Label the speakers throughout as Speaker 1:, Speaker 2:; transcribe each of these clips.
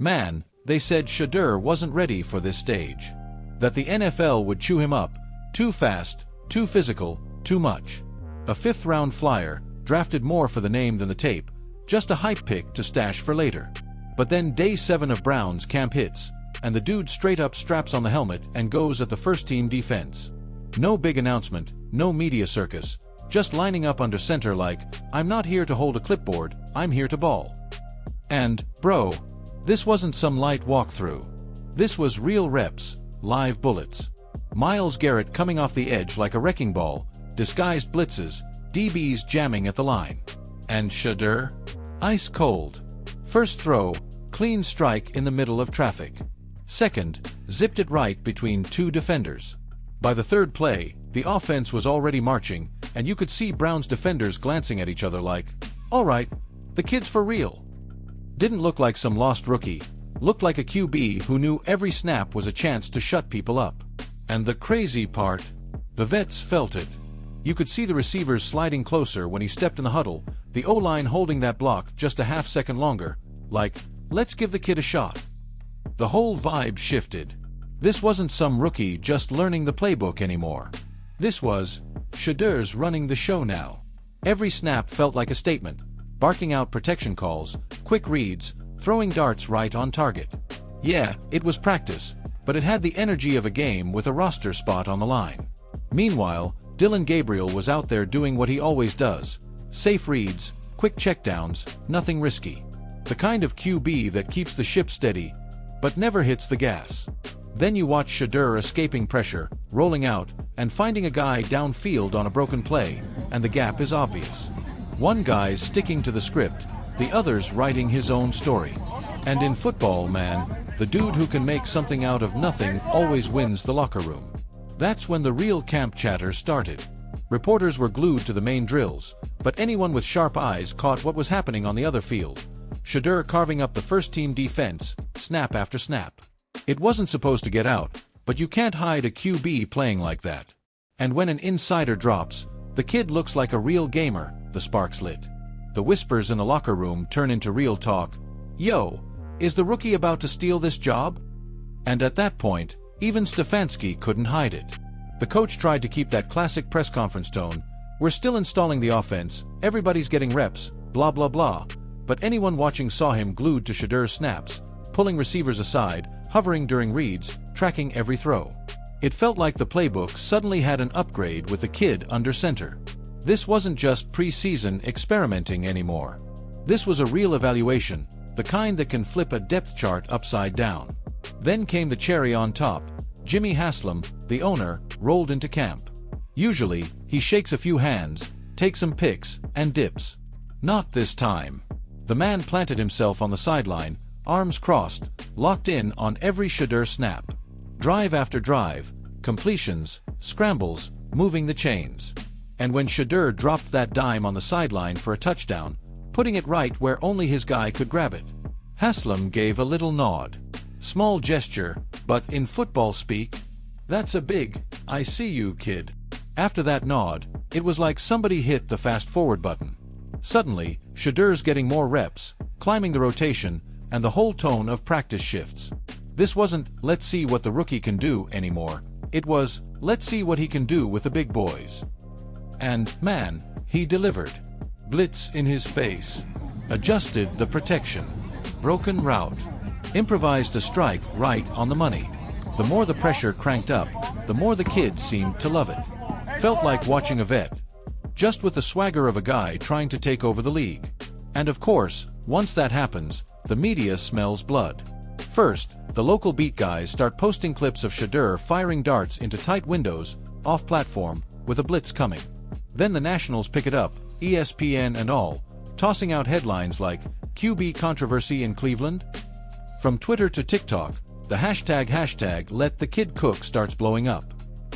Speaker 1: Man, they said Shedeur wasn't ready for this stage. That the NFL would chew him up, too fast, too physical, too much. A fifth-round flyer, drafted more for the name than the tape, just a hype pick to stash for later. But then day 7 of Browns camp hits, and the dude straight up straps on the helmet and goes at the first-team defense. No big announcement, no media circus, just lining up under center like, I'm not here to hold a clipboard, I'm here to ball. And, bro, this wasn't some light walkthrough. This was real reps, live bullets. Myles Garrett coming off the edge like a wrecking ball, disguised blitzes, DBs jamming at the line. And Shedeur? Ice cold. First throw, clean strike in the middle of traffic. Second, zipped it right between two defenders. By the third play, the offense was already marching, and you could see Browns defenders glancing at each other like, all right, the kid's for real. Didn't look like some lost rookie, looked like a QB who knew every snap was a chance to shut people up. And the crazy part, the vets felt it. You could see the receivers sliding closer when he stepped in the huddle, the O-line holding that block just a half second longer, like, let's give the kid a shot. The whole vibe shifted. This wasn't some rookie just learning the playbook anymore. This was, Shedeur's running the show now. Every snap felt like a statement, barking out protection calls, quick reads, throwing darts right on target. Yeah, it was practice, but it had the energy of a game with a roster spot on the line. Meanwhile, Dillon Gabriel was out there doing what he always does, safe reads, quick checkdowns, nothing risky. The kind of QB that keeps the ship steady, but never hits the gas. Then you watch Shedeur escaping pressure, rolling out, and finding a guy downfield on a broken play, and the gap is obvious. One guy's sticking to the script, the other's writing his own story. And in football, man, the dude who can make something out of nothing always wins the locker room. That's when the real camp chatter started. Reporters were glued to the main drills, but anyone with sharp eyes caught what was happening on the other field. Shedeur carving up the first-team defense, snap after snap. It wasn't supposed to get out, but you can't hide a QB playing like that. And when an insider drops, the kid looks like a real gamer, the sparks lit. The whispers in the locker room turn into real talk. Yo, is the rookie about to steal this job? And at that point, even Stefanski couldn't hide it. The coach tried to keep that classic press conference tone. We're still installing the offense, everybody's getting reps, blah blah blah. But anyone watching saw him glued to Shedeur's snaps, pulling receivers aside, hovering during reads, tracking every throw. It felt like the playbook suddenly had an upgrade with the kid under center. This wasn't just preseason experimenting anymore. This was a real evaluation, the kind that can flip a depth chart upside down. Then came the cherry on top. Jimmy Haslam, the owner, rolled into camp. Usually, he shakes a few hands, takes some pics, and dips. Not this time. The man planted himself on the sideline, arms crossed, locked in on every Shedeur snap. Drive after drive, completions, scrambles, moving the chains. And when Shedeur dropped that dime on the sideline for a touchdown, putting it right where only his guy could grab it, Haslam gave a little nod. Small gesture, but in football speak, that's a big, I see you, kid. After that nod, it was like somebody hit the fast-forward button. Suddenly, Shedeur's getting more reps, climbing the rotation, and the whole tone of practice shifts. This wasn't, let's see what the rookie can do anymore. It was, let's see what he can do with the big boys. And, man, he delivered. Blitz in his face. Adjusted the protection. Broken route. Improvised a strike right on the money. The more the pressure cranked up, the more the kid seemed to love it. Felt like watching a vet. Just with the swagger of a guy trying to take over the league. And of course, once that happens, the media smells blood. First, the local beat guys start posting clips of Shedeur firing darts into tight windows, off-platform, with a blitz coming. Then the nationals pick it up, ESPN and all, tossing out headlines like, QB controversy in Cleveland? From Twitter to TikTok, the hashtag let the kid cook starts blowing up.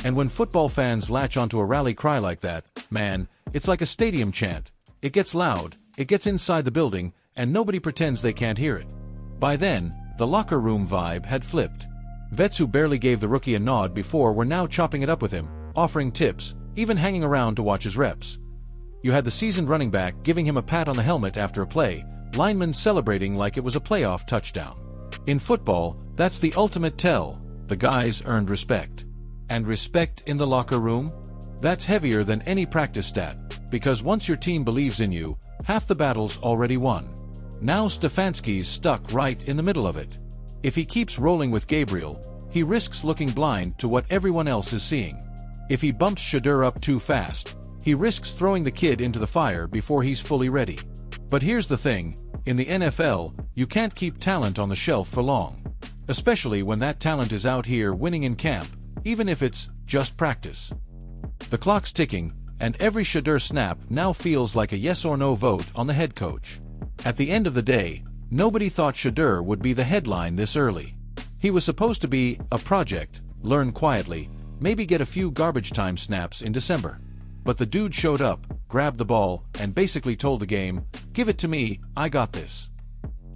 Speaker 1: And when football fans latch onto a rally cry like that, man, it's like a stadium chant. It gets loud, it gets inside the building, and nobody pretends they can't hear it. By then, the locker room vibe had flipped. Vets who barely gave the rookie a nod before were now chopping it up with him, offering tips, even hanging around to watch his reps. You had the seasoned running back giving him a pat on the helmet after a play, linemen celebrating like it was a playoff touchdown. In football, that's the ultimate tell. The guys earned respect. And respect in the locker room? That's heavier than any practice stat, because once your team believes in you, half the battle's already won. Now Stefanski's stuck right in the middle of it. If he keeps rolling with Gabriel, he risks looking blind to what everyone else is seeing. If he bumps Shedeur up too fast, he risks throwing the kid into the fire before he's fully ready. But here's the thing, in the NFL, you can't keep talent on the shelf for long. Especially when that talent is out here winning in camp, even if it's just practice. The clock's ticking, and every Shedeur snap now feels like a yes or no vote on the head coach. At the end of the day, nobody thought Shedeur would be the headline this early. He was supposed to be a project, learn quietly, maybe get a few garbage time snaps in December. But the dude showed up, grabbed the ball, and basically told the game, "Give it to me, I got this."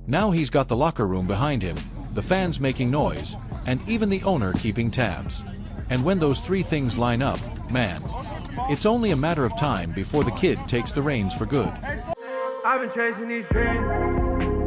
Speaker 1: Now he's got the locker room behind him, the fans making noise, and even the owner keeping tabs. And when those three things line up, man, it's only a matter of time before the kid takes the reins for good.
Speaker 2: I've been chasing these dreams.